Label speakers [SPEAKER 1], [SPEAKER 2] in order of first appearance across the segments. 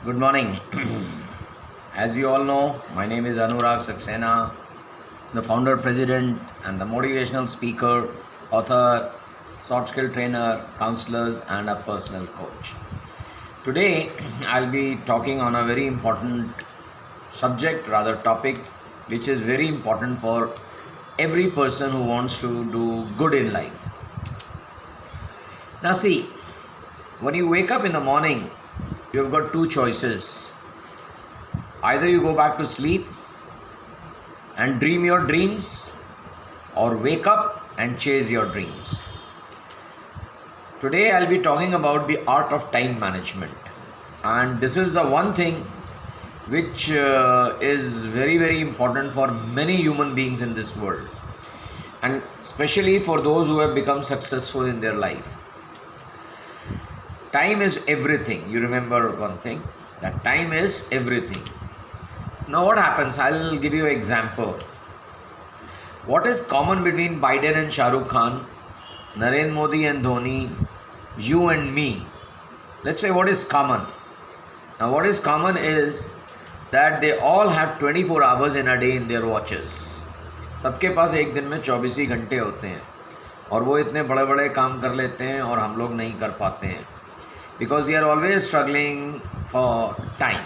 [SPEAKER 1] Good morning. As you all know, my name is Anurag Saxena, the founder, president, and the motivational speaker, author, soft skill trainer, counselors, and a personal coach. Today, I'll be talking on a very important subject, rather topic, which is very important for every person who wants to do good in life. Now, see, when you wake up in the morning, you've got two choices. Either you go back to sleep and dream your dreams, or wake up and chase your dreams. Today I'll be talking about the art of time management, and this is the one thing which is very important for many human beings in this world, and especially for those who have become successful in their life. Time is everything. You remember one thing, that time is everything. Now what happens? I'll give you an example. What is common between Biden and Shah Rukh Khan, Narendra Modi and Dhoni, you and me? Let's say what is common. Now what is common is that they all have 24 hours in a day in their watches. सबके पास एक दिन में 24 ही घंटे होते हैं, और वो इतने बड़े बड़े काम कर लेते हैं और हम लोग नहीं कर पाते हैं, because we are always struggling for time.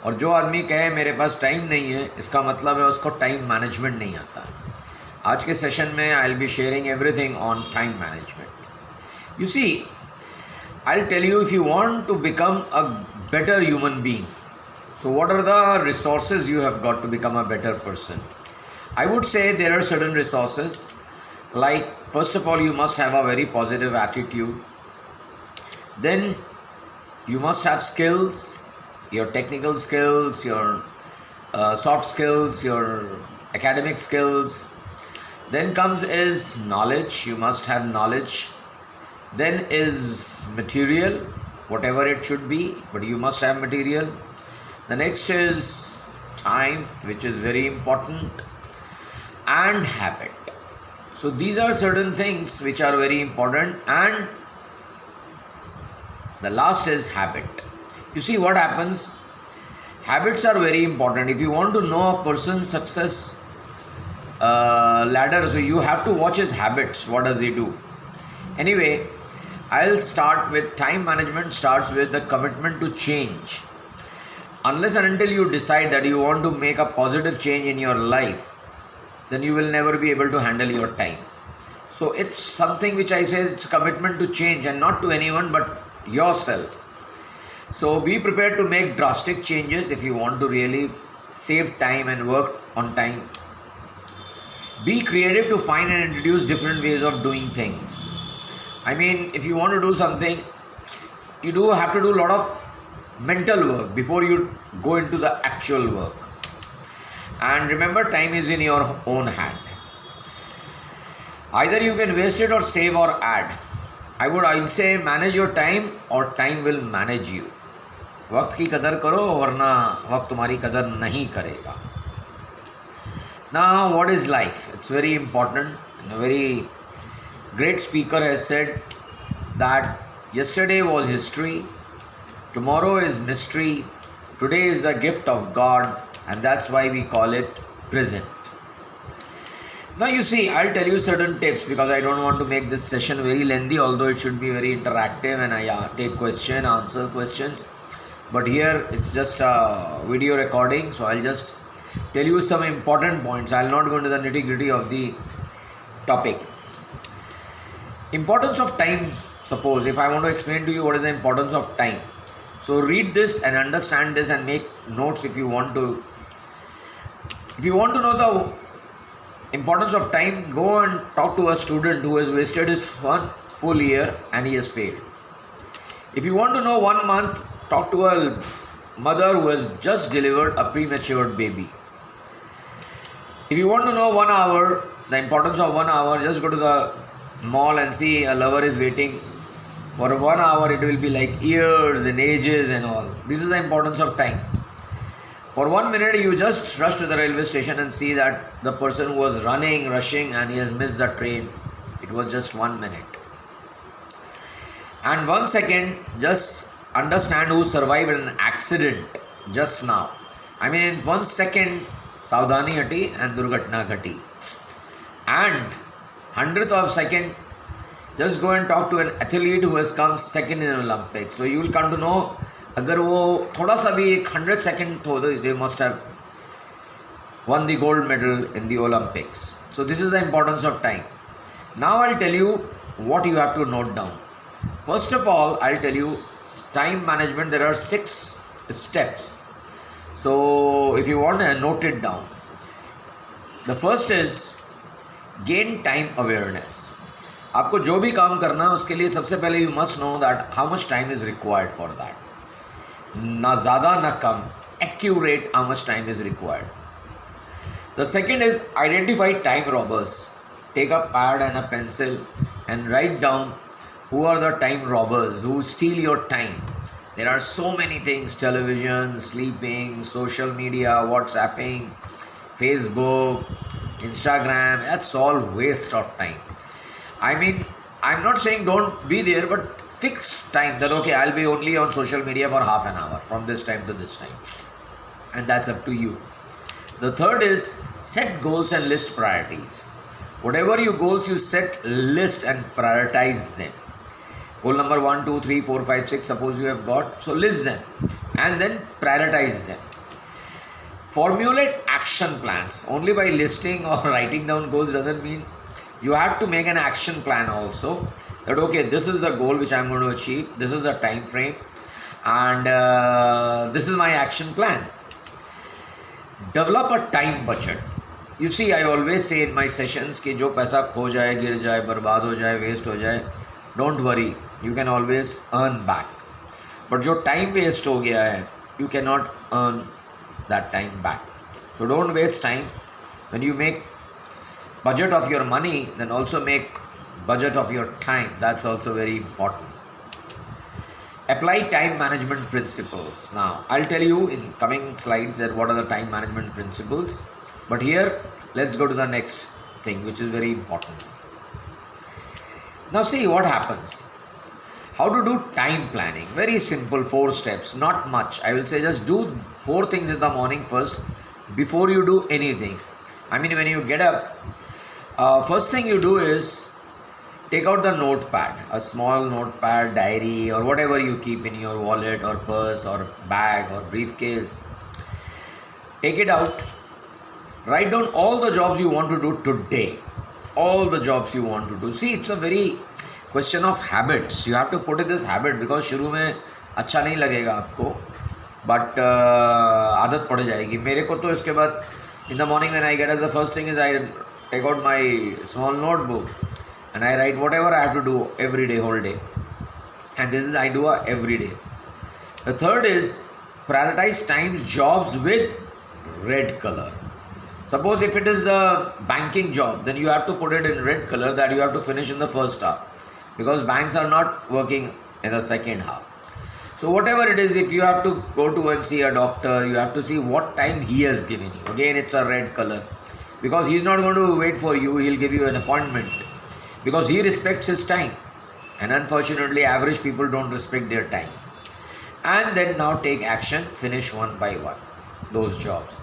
[SPEAKER 1] और जो आदमी कहे मेरे पास टाइम नहीं है, इसका मतलब है उसको टाइम मैनेजमेंट नहीं आता है. आज के सेशन में I will be sharing everything on time management. You see, I will tell you, if you want to become a better human being, so what are the resources you have got to become a better person? I would say there are certain resources, like first of all you must have a very positive attitude. Then you must have skills, your technical skills, your soft skills, your academic skills. Then comes is knowledge. You must have knowledge. Then is material, whatever it should be, but you must have material. The next is time, which is very important, and habit. So these are certain things which are very important, and the last is habit. You see what happens? Habits are very important. If you want to know a person's success ladder, so you have to watch his habits. What does he do? Anyway, I'll start with time management. Starts with the commitment to change. Unless and until you decide that you want to make a positive change in your life, then you will never be able to handle your time. So it's something which I say, it's commitment to change, and not to anyone but yourself. So be prepared to make drastic changes if you want to really save time and work on time. Be creative to find and introduce different ways of doing things. I mean, if you want to do something, you do have to do a lot of mental work before you go into the actual work. And remember, time is in your own hand. Either you can waste it or save or add. I'll say manage your time, or time will manage you. वक्त की कदर करो, वरना वक्त तुम्हारी कदर नहीं करेगा. Now what is life? It's very important. A very great speaker has said that yesterday was history, tomorrow is mystery, today is the gift of God, and that's why we call it present. Now you see, I'll tell you certain tips, because I don't want to make this session very lengthy, although it should be very interactive and I take answer questions. But here it's just a video recording, so I'll just tell you some important points. I'll not go into the nitty-gritty of the topic. Importance of time. Suppose if I want to explain to you what is the importance of time, so read this and understand this and make notes if you want to. If you want to know the importance of time, go and talk to a student who has wasted his one full year and he has failed. If you want to know 1 month, talk to a mother who has just delivered a premature baby. If you want to know 1 hour, the importance of 1 hour, just go to the mall and see a lover is waiting. For 1 hour it will be like years and ages and all. This is the importance of time. For 1 minute you just rush to the railway station and see that the person who was rushing and he has missed the train. It was just 1 minute. And 1 second, just understand who survived an accident just now. I mean, in 1 second, सावधानी हटी and दुर्घटना घटी. And 100th of second, just go and talk to an athlete who has come second in Olympics. So you will come to know, अगर वो थोड़ा सा भी एक 100 second हो, they must have won the gold medal in the Olympics. So this is the importance of time. Now I'll tell you what you have to note down. First of all, I'll tell you time management. There are 6 steps. So if you want to note it down, the first is gain time awareness. आपको जो भी काम करना है उसके लिए सबसे पहले you must know that how much time is required for that. ना ज़्यादा ना कम, accurate how much time is required. The second is identify time robbers. Take a pad and a pencil and write down who are the time robbers who steal your time. There are so many things: television, sleeping, social media, WhatsApping, Facebook, Instagram. That's all waste of time. I mean, I'm not saying don't be there, but fix time that okay, I'll be only on social media for half an hour from this time to this time, and that's up to you. The third is set goals and list priorities. Whatever your goals you set, list and prioritize them. Goal number 1, 2, 3, 4, 5, 6, suppose you have got, so list them and then prioritize them. Formulate action plans. Only by listing or writing down goals doesn't mean you have to make an action plan also. That okay, this is the goal which I am going to achieve, this is the time frame, and this is my action plan. Develop a time budget. You see, I always say in my sessions कि जो पैसा खो जाए, गिर जाए, बर्बाद हो जाए, वेस्ट हो जाए, don't worry, you can always earn back. But जो time waste हो गया है, you cannot earn that time back. So don't waste time. When you make budget of your money, then also make budget of your time. That's also very important. Apply time management principles. Now, I'll tell you in coming slides that what are the time management principles. But here, let's go to the next thing, which is very important. Now, see what happens. How to do time planning. Very simple, 4 steps, not much. I will say just do 4 things in the morning first before you do anything. I mean, when you get up, first thing you do is take out the notepad, a small notepad, diary, or whatever you keep in your wallet or purse or bag or briefcase. Take it out. Write down all the jobs you want to do today. All the jobs you want to do. See, it's a very question of habits. You have to put in this habit because शुरू में अच्छा नहीं लगेगा आपको, but आदत पड़ जाएगी. मेरे को तो इसके बाद in the morning when I get up, the first thing is I take out my small notebook and I write whatever I have to do every day, whole day. And this is I do every day. The third is prioritize times, jobs with red color. Suppose if it is the banking job, then you have to put it in red color that you have to finish in the first half because banks are not working in the second half. So whatever it is, if you have to go to and see a doctor, you have to see what time he has given you. Again, it's a red color because he's not going to wait for you. He'll give you an appointment because he respects his time. And unfortunately, average people don't respect their time. And then now take action, finish one by one those jobs.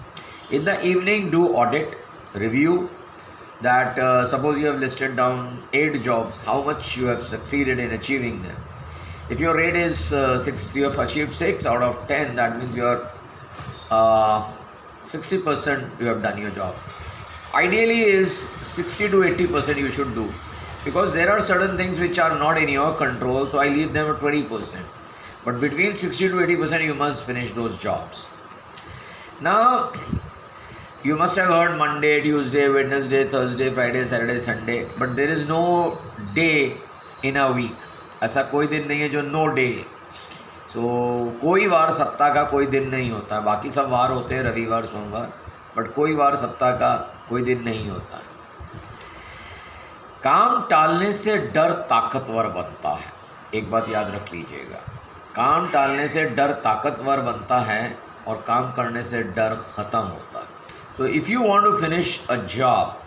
[SPEAKER 1] In the evening, do audit, review that suppose you have listed down 8 jobs, how much you have succeeded in achieving them. If your rate is 6, you have achieved 6 out of 10, that means you are 60% you have done your job. Ideally is 60 to 80% you should do because there are certain things which are not in your control, so I leave them at 20%. But between 60 to 80% you must finish those jobs. Now, you must have heard Monday, Tuesday, Wednesday, Thursday, Friday, Saturday, Sunday, but there is no day in a week. ऐसा कोई दिन नहीं है जो no day. सो कोई वार सप्ताह का कोई दिन नहीं होता. बाकी सब वार होते हैं, रविवार, सोमवार, बट कोई वार सप्ताह का कोई दिन नहीं होता. काम टालने से डर ताकतवर बनता है. एक बात याद रख लीजिएगा, काम टालने से डर ताकतवर बनता है और काम करने से डर ख़त्म होता है. So if you want to finish a job,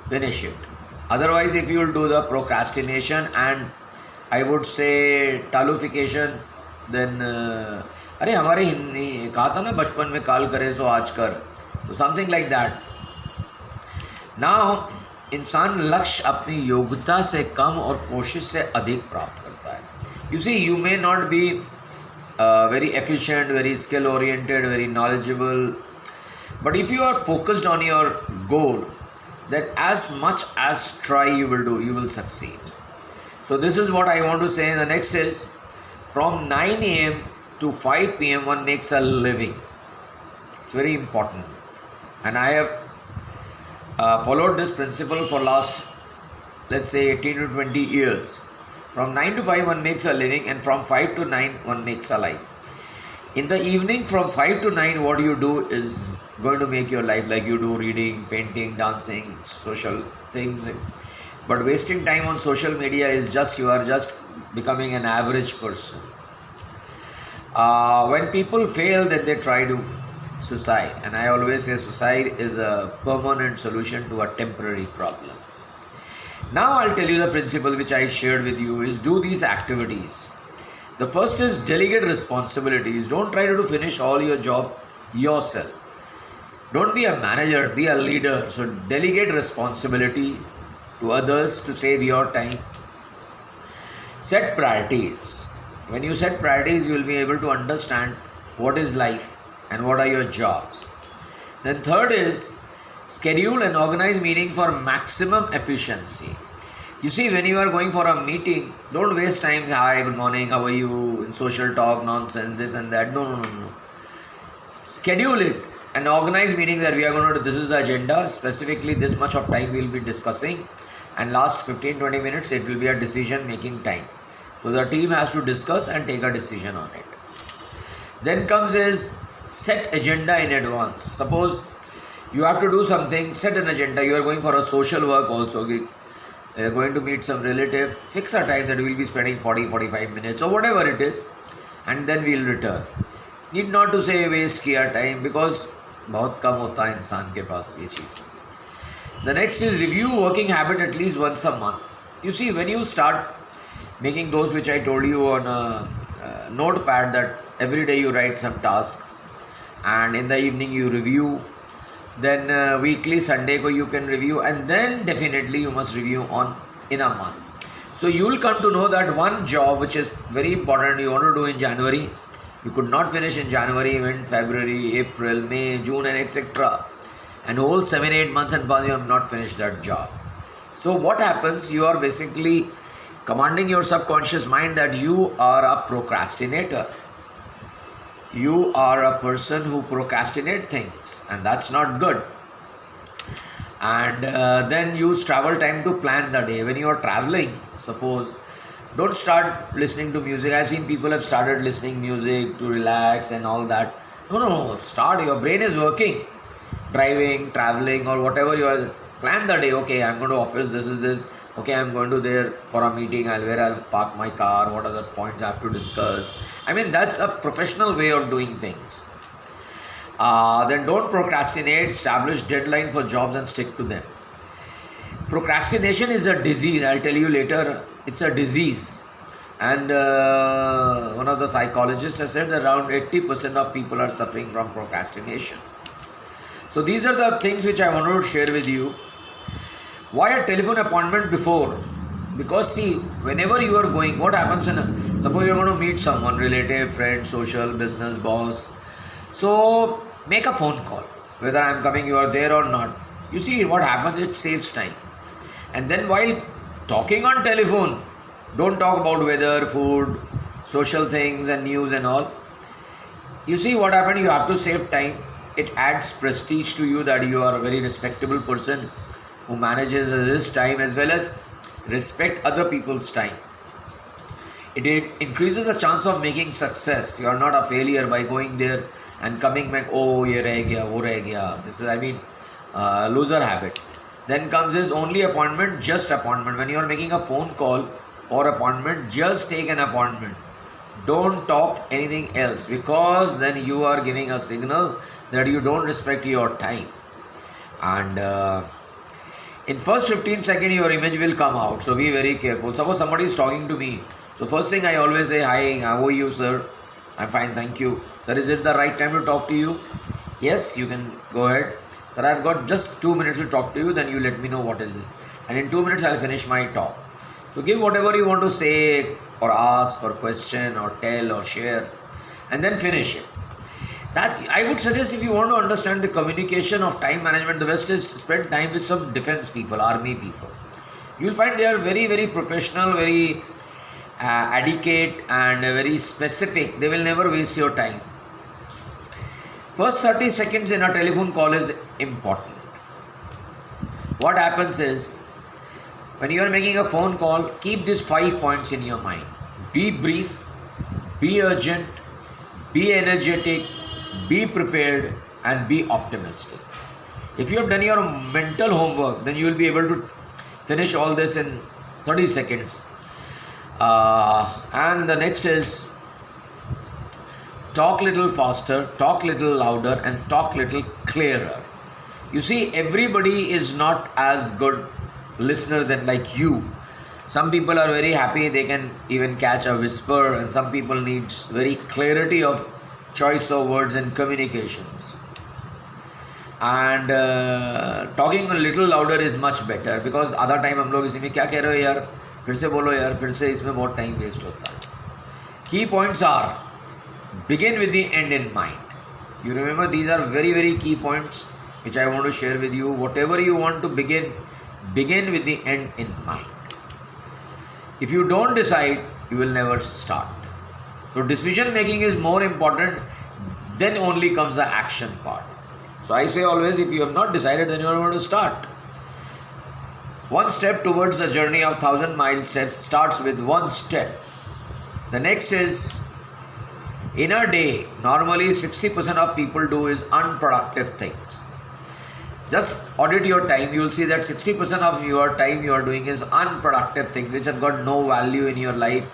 [SPEAKER 1] finish it. Otherwise, if you will do the procrastination and I would say talification, then अरे हमारे हिंदी कहा था ना बचपन में काल करे सो आज कर, तो समथिंग लाइक दैट. नाउ इंसान लक्ष्य अपनी योग्यता से कम और कोशिश से अधिक प्राप्त करता है. You see, you may not be very efficient, very skill oriented, very knowledgeable, but if you are focused on your goal, then as much as try you will do, you will succeed. So this is what I want to say. The next is, from 9 a.m. to 5 p.m. one makes a living. It's very important, and I have followed this principle for last, let's say, 18 to 20 years. From 9 to 5 one makes a living, and from 5 to 9 one makes a life. In the evening from 5 to 9 what you do is going to make your life, like you do reading, painting, dancing, social things. But wasting time on social media is just, you are just becoming an average person. When people fail, then they try to suicide, and I always say suicide is a permanent solution to a temporary problem. Now I'll tell you the principle which I shared with you is, do these activities. The first is delegate responsibilities. Don't try to finish all your job yourself. Don't be a manager, be a leader. So delegate responsibility to others to save your time. Set priorities. When you set priorities, you will be able to understand what is life and what are your jobs. Then third is, schedule and organize meeting for maximum efficiency. You see, when you are going for a meeting, don't waste time. Hi, good morning, how are you? In social talk, nonsense, this and that. No. Schedule it and organize meeting that we are going to do. This is the agenda. Specifically, this much of time we will be discussing. And last 15-20 minutes, it will be a decision making time. So the team has to discuss and take a decision on it. Then comes is set agenda in advance. Suppose you have to do something, set an agenda. You are going for a social work also, going to meet some relative, fix a time that we will be spending 40-45 minutes or whatever it is, and then we will return. Need not to say waste किया time, because बहुत कम होता है इंसान के पास ये चीज़. The next is review working habit at least once a month. You see, when you start making those which I told you on a notepad, that every day you write some task and in the evening you review, then weekly Sunday ko you can review, and then definitely you must review on in a month. So you will come to know that one job which is very important you want to do in January, you could not finish in January, even February, April, May, June and etc. And whole 7-8 months and you have not finished that job. So what happens, you are basically commanding your subconscious mind that you are a procrastinator. You are a person who procrastinate things, and that's not good. And then use travel time to plan the day. When you are traveling, suppose, don't start listening to music. I've seen people have started listening music to relax and all that. No. Start. Your brain is working. Driving, traveling, or whatever you are. Plan the day. Okay, I'm going to office. This is this. Okay, I'm going to there for a meeting. Where I'll park my car. What are the points I have to discuss? I mean, that's a professional way of doing things. Then don't procrastinate. Establish deadline for jobs and stick to them. Procrastination is a disease. I'll tell you later. It's a disease. And one of the psychologists has said that around 80% of people are suffering from procrastination. So these are the things which I wanted to share with you. Why a telephone appointment before? Because see, whenever you are going, what happens suppose you are going to meet someone, relative, friend, social, business, boss. So make a phone call. Whether I am coming, you are there or not. You see what happens, it saves time. And then while talking on telephone, don't talk about weather, food, social things and news and all. You see what happened, you have to save time. It adds prestige to you that you are a very respectable person who manages his time as well as respect other people's time. It increases the chance of making success. You are not a failure by going there and coming back, oh, ye reh gaya, wo reh gaya. This is, loser habit. Then comes his only appointment, just appointment. When you are making a phone call for appointment, just take an appointment. Don't talk anything else, because then you are giving a signal that you don't respect your time. And in first 15 seconds, your image will come out. So be very careful. Suppose somebody is talking to me So first thing I always say, hi, how are you, sir? I'm fine, thank you. Sir, is it the right time to talk to you? Yes, you can go ahead. Sir, I've got just 2 minutes to talk to you, then you let me know what is this. And in 2 minutes, I'll finish my talk. So give whatever you want to say or ask or question or tell or share and then finish it. That I would suggest, if you want to understand the communication of time management, the best is to spend time with some defense people, army people. You'll find they are very, very professional, very adequate and very specific. They will never waste your time. First 30 seconds in a telephone call is important. What happens is, when you are making a phone call, keep these 5 points in your mind. Be brief, be urgent, be energetic, be prepared, and be optimistic. If you have done your mental homework, then you will be able to finish all this in 30 seconds. And the next is, talk little faster, talk little louder, and talk little clearer. You see, everybody is not as good listener than like you. Some people are very happy, they can even catch a whisper, and some people needs very clarity of choice of words and communications. And talking a little louder is much better, because other time हम लोग इसमें क्या कह रहे हो यार, फिर से बोलो यार, फिर से इसमें बहुत टाइम वेस्ट होता है. Key points are, begin with the end in mind. You remember, these are very, very key points which I want to share with you. Whatever you want to begin with the end in mind. If you don't decide, you will never start. So decision making is more important, then only comes the action part. So I say always, if you have not decided, then you are going to start. One step towards a journey of 1,000 mile steps starts with one step. The next is, in a day, normally 60% of people do is unproductive things. Just audit your time, you will see that 60% of your time you are doing is unproductive things which have got no value in your life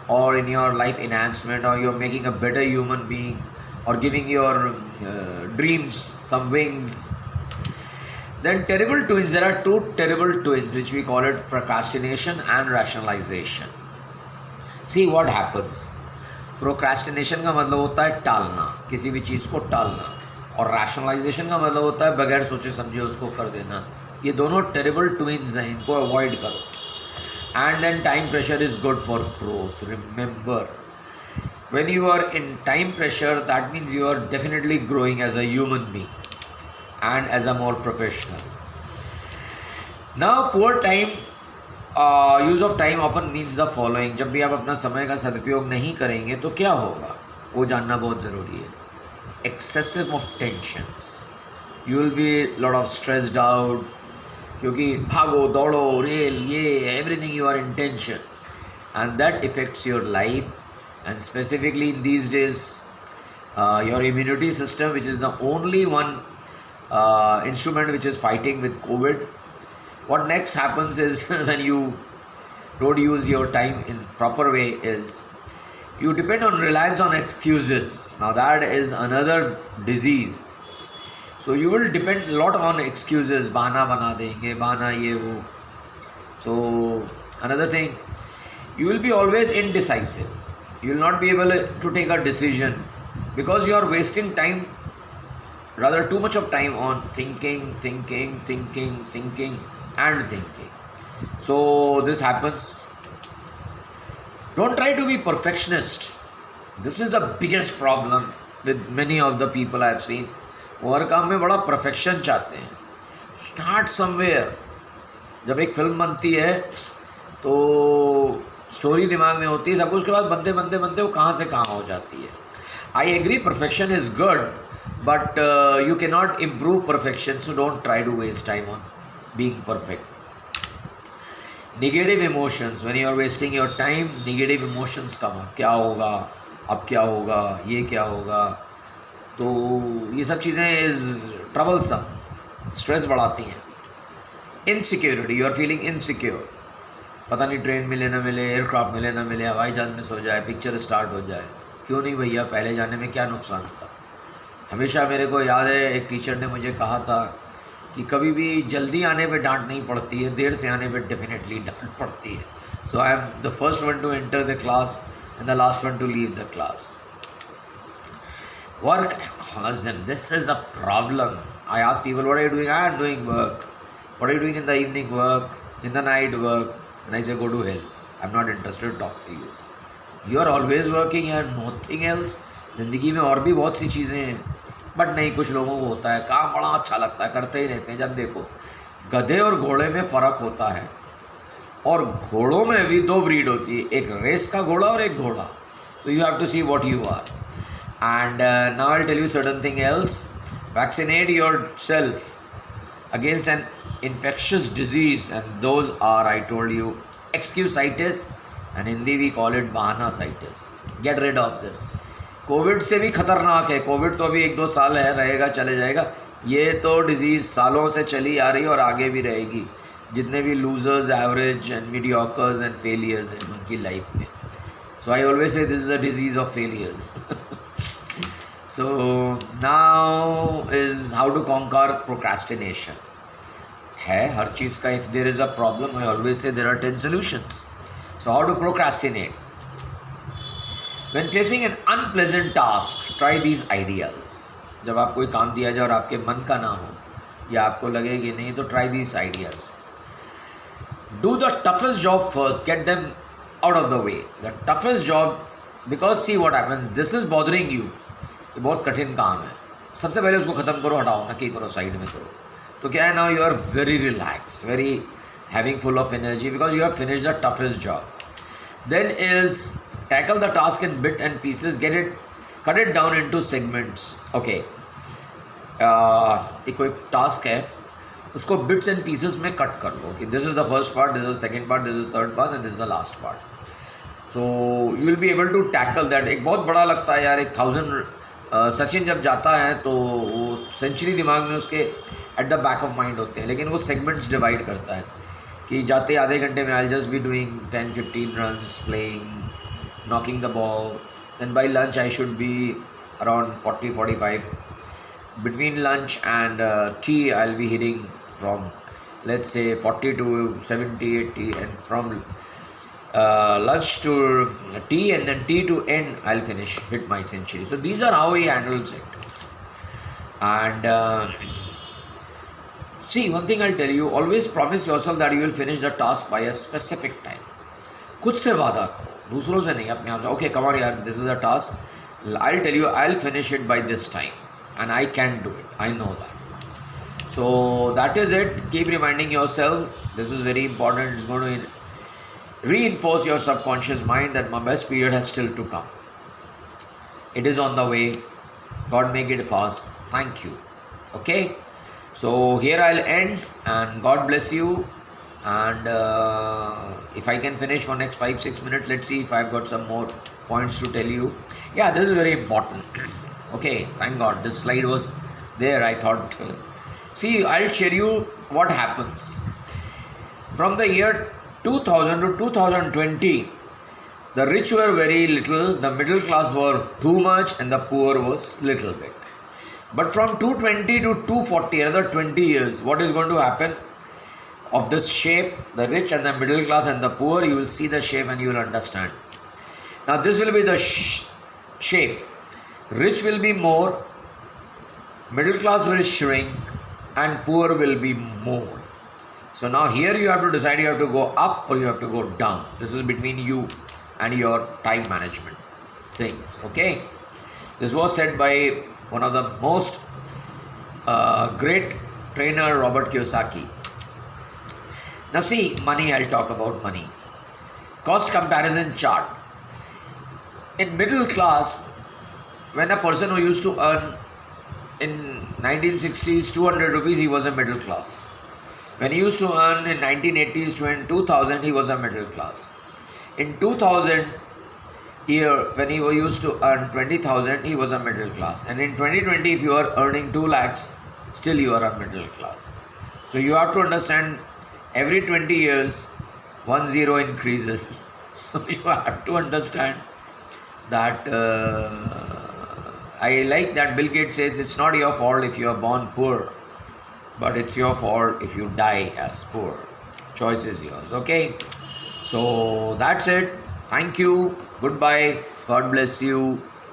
[SPEAKER 1] or in your life enhancement, or you are making a better human being or giving your dreams some wings. Then terrible twins, there are two terrible twins which we call it procrastination and rationalization. See what happens. Procrastination का मतलब होता है टालना, किसी भी चीज़ को टालना, और रैशनलाइजेशन का मतलब होता है बगैर सोचे समझे उसको कर देना. ये दोनों टेरिबल ट्विन्स हैं, इनको अवॉइड करो. And then time pressure is good for growth. Remember, when you are in time pressure, that means you are definitely growing as a human being and as a more professional. Now poor time use of time often means the following. जब भी आप अपना समय का सदुपयोग नहीं करेंगे तो क्या होगा, वो जानना बहुत ज़रूरी है. Excessive of tensions, you will be lot of stressed out, क्योंकि भागो दौड़ो रेल, ये everything you are in tension, and that effects your life. And specifically in these days your immunity system, which is the only one instrument which is fighting with COVID. What next happens is, when you don't use your time in proper way, is you depend on reliance on excuses. Now that is another disease. So you will depend a lot on excuses. Bahana bana denge, bahana ye wo. So another thing, you will be always indecisive. You will not be able to take a decision because you are wasting time, rather too much of time, on thinking and thinking. So this happens. Don't try to be perfectionist. This is the biggest problem with many of the people I have seen. वो हर काम में बड़ा perfection चाहते हैं. Start somewhere. जब एक film बनती है तो स्टोरी दिमाग में होती है सब कुछ, उसके बाद बनते वो कहाँ से कहाँ हो जाती है. I agree perfection is good, but you cannot improve perfection, so don't try to waste time on being perfect. Negative emotions, when you are wasting your time, negative emotions come up. क्या होगा, अब क्या होगा, ये क्या होगा, तो ये सब चीज़ें इज़ ट्रबलसम, स्ट्रेस बढ़ाती हैं. Insecurity, you are feeling insecure. पता नहीं ट्रेन मिले ना मिले, एयरक्राफ्ट मिले ना मिले, हवाई जहाज़ में सो जाए, पिक्चर स्टार्ट हो जाए. क्यों नहीं भैया, पहले जाने में क्या नुकसान था. हमेशा मेरे को याद है, एक टीचर ने मुझे कहा था कि कभी भी जल्दी आने पे डांट नहीं पड़ती है, देर से आने पे डेफिनेटली डांट पड़ती है. So I am the first one to enter the class and the last one to leave the class. Workaholism, this is a problem. I ask people, what are you doing? I am doing work. What are you doing in the evening? Work. In the night, work. And I say, go to hell. I'm not interested to talk to you. You are always working and nothing else. जिंदगी में और भी बहुत सी चीज़ें हैं, but नहीं, कुछ लोगों को होता है काम बड़ा अच्छा लगता है, करते ही रहते हैं. जब देखो, गधे और घोड़े में फ़र्क होता है, और घोड़ों में भी दो ब्रीड होती है, एक रेस का घोड़ा और एक घोड़ा. तो you have to see what you are. And now I'll tell you certain thing else. Vaccinate yourself against an infectious disease, and those are, I told you, excusitis, and in Hindi we call it bahana-citis. Get rid of this. Covid से भी खतरनाक है. Covid तो अभी 1-2 साल है, रहेगा, चले जाएगा. ये तो डिजीज़ सालों से चली आ रही है और आगे भी रहेगी. जितने भी losers, average and mediocres and failures हैं उनकी लाइफ में. So I always say this is a disease of failures. So now is how to conquer procrastination. है हर चीज़ का, if there is a problem, I always say there are 10 solutions. So how to procrastinate? When facing an unpleasant task, try these ideas. जब आप कोई काम दिया जाए और आपके मन का ना हो या आपको लगे कि नहीं, तो try these ideas. Do the toughest job first. Get them out of the way. The toughest job, because see what happens. This is bothering you. ये बहुत कठिन काम है. सबसे पहले उसको ख़त्म करो, हटाओ, नक्की करो, साइड में करो. तो क्या है, now you are very relaxed, very having full of energy, because you have finish the toughest job. Then is tackle the task in bit and pieces. Cut it down into segments. Okay, एक कोई task है, उसको bits and pieces में cut कर लो कि this is the first part, this is the second part, this is the third part and this is the last part. So you will be able to tackle that. एक बहुत बड़ा लगता है यार, 1000 सचिन जब जाता है तो वो सेंचुरी दिमाग में उसके at the back of mind होते हैं, लेकिन वो सेगमेंट्स डिवाइड करता है कि जाते आधे घंटे में I just be doing 10-15 runs, playing, knocking the ball. Then by lunch I should be around 40-45. Between lunch and tea I will be hitting from let's say 40 to 70-80, and from lunch to tea, and then tea to end, I'll hit my century. So these are how he handles it. And see, one thing I'll tell you, always promise yourself that you will finish the task by a specific time. खुद से वादा करो, दूसरों से नहीं, अपने आप से. Okay, come on यार, this is a task. I'll tell you, I'll finish it by this time, and I can do it. I know that. So that is it. Keep reminding yourself. This is very important. It's going to reinforce your subconscious mind that my best period has still to come. It is on the way. God make it fast. Thank you. Okay. So here I'll end, and God bless you. And if I can finish for next 5-6 minutes, let's see if I've got some more points to tell you. Yeah, this is very important. Okay, thank God this slide was there. I thought, see, I'll share you what happens from the year 2000 to 2020. The rich were very little, the middle class were too much, and the poor was little bit. But from 220 to 240, another 20 years, what is going to happen of this shape, the rich and the middle class and the poor? You will see the shape and you will understand. Now this will be the shape. Rich will be more, middle class will shrink, and poor will be more. So now here you have to decide, you have to go up or you have to go down. This is between you and your time management things. Okay, this was said by one of the most great trainer, Robert Kiyosaki. Now see, money, I'll talk about money. Cost comparison chart. In middle class, when a person who used to earn in 1960s 200 rupees, he was a middle class. When he used to earn in 1980s to 2000, he was a middle class. In 2000 year, when he used to earn 20,000, he was a middle class. And in 2020, if you are earning 2 lakhs, still you are a middle class. So you have to understand, every 20 years, 1 0 increases. So you have to understand that I like that Bill Gates says, it's not your fault if you are born poor, but it's your fault if you die as poor. Choice is yours. Okay. So that's it. Thank you. Goodbye. God bless you.